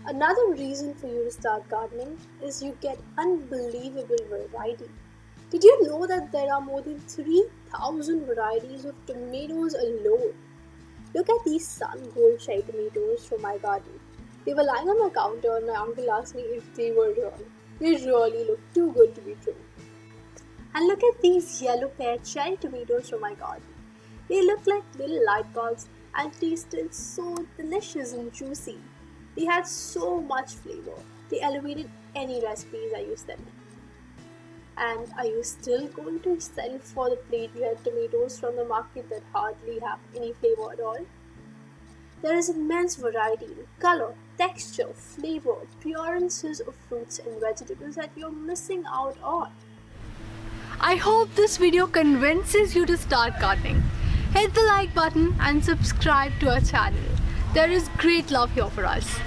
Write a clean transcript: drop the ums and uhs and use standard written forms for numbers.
Another reason for you to start gardening is you get unbelievable variety. Did you know that there are more than 3,000 varieties of tomatoes alone? Look at these sun gold cherry tomatoes from my garden. They were lying on my counter and my uncle asked me if they were real. They really look too good to be true. And look at these yellow pear cherry tomatoes from my garden. They look like little light bulbs and tasted so delicious and juicy. They had so much flavor. They elevated any recipes I used them in. And are you still going to settle for the plain red tomatoes from the market that hardly have any flavor at all? There is immense variety in color, texture, flavor, appearances of fruits and vegetables that you're missing out on. I hope this video convinces you to start gardening. Hit the like button and subscribe to our channel. There is great love here for us.